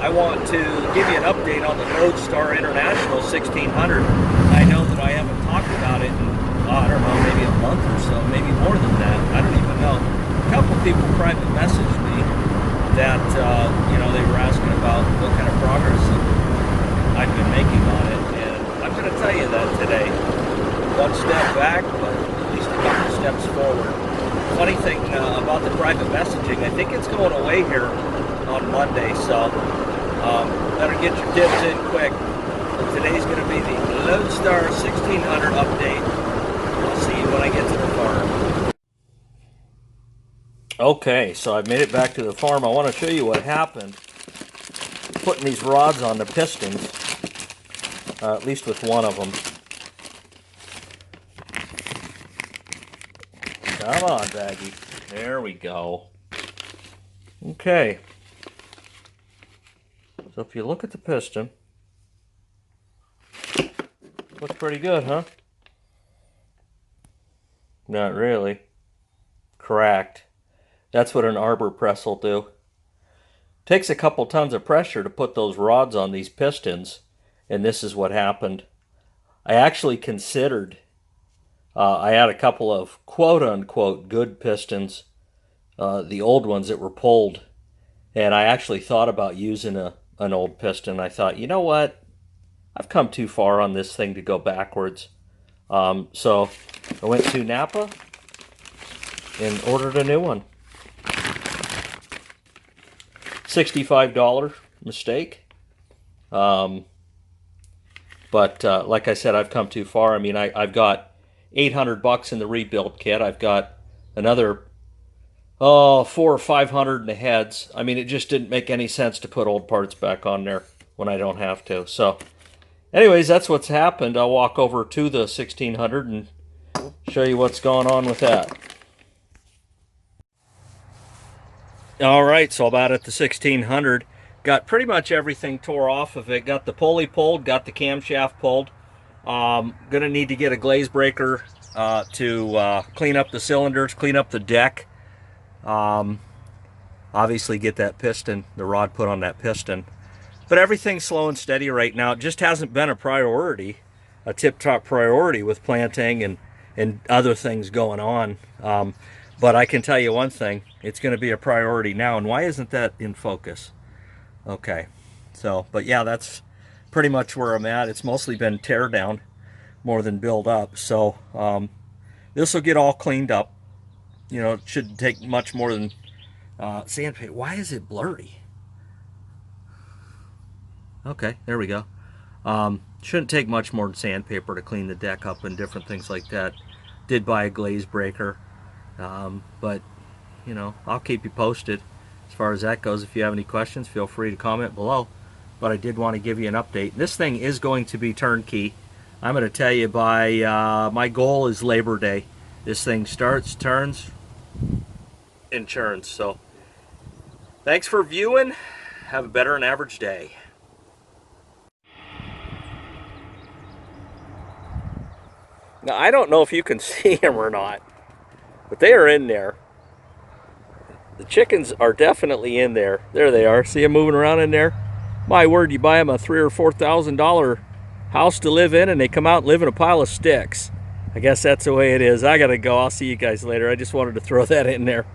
I want to give you an update on the Loadstar International 1600. I know that I haven't talked about it in, I don't know, maybe a month or so, maybe more than that. I don't even know. A couple people private messaged me that, you know, they were asking about what kind of progress I've been making on it. And I'm going to tell you that today. One step back, but at least a couple steps forward. Funny thing about the private messaging, I think it's going away here on Monday, so better get your tips in quick. Today's going to be the Loadstar 1600 update. I'll see you when I get to the farm. Okay, so I've made it back to the farm. I want to show you what happened putting these rods on the pistons, at least with one of them. Come on, Baggy. There we go. Okay. So if you look at the piston, looks pretty good, huh? Not really. Cracked. That's what an arbor press will do. Takes a couple tons of pressure to put those rods on these pistons, and this is what happened. I actually considered, I had a couple of quote-unquote good pistons, the old ones that were pulled, and I actually thought about using an old piston. I thought, you know what? I've come too far on this thing to go backwards. So I went to Napa and ordered a new one. $65 mistake. But like I said, I've come too far. I mean, I've got $800 in the rebuild kit. I've got another $400 or $500 in the heads. I mean, it just didn't make any sense to put old parts back on there when I don't have to. So anyways, that's what's happened. I'll walk over to the 1600 and show you what's going on with that. All right, so about at the 1600, got pretty much everything tore off of it. Got the pulley pulled, got the camshaft pulled. Gonna need to get a glaze breaker to clean up the cylinders, clean up the deck. Obviously get that piston, the rod put on that piston. But everything's slow and steady right now. It just hasn't been a priority, a tip-top priority with planting and other things going on. But I can tell you one thing, it's going to be a priority now. And why isn't that in focus? Okay, so, but yeah, that's pretty much where I'm at. It's mostly been tear down more than build up. So this will get all cleaned up. You know, it shouldn't take much more than sandpaper. Why is it blurry? Okay, there we go. Shouldn't take much more than sandpaper to clean the deck up and different things like that. Did buy a glaze breaker. But, you know, I'll keep you posted as far as that goes. If you have any questions, feel free to comment below. But I did want to give you an update. This thing is going to be turnkey. I'm going to tell you by, my goal is Labor Day. This thing starts, turns, and churns. So, thanks for viewing. Have a better than average day. Now, I don't know if you can see them or not, but they are in there. The chickens are definitely in there. There they are. See them moving around in there? My word, you buy them a $3,000 or $4,000 house to live in, and they come out and live in a pile of sticks. I guess that's the way it is. I gotta go. I'll see you guys later. I just wanted to throw that in there.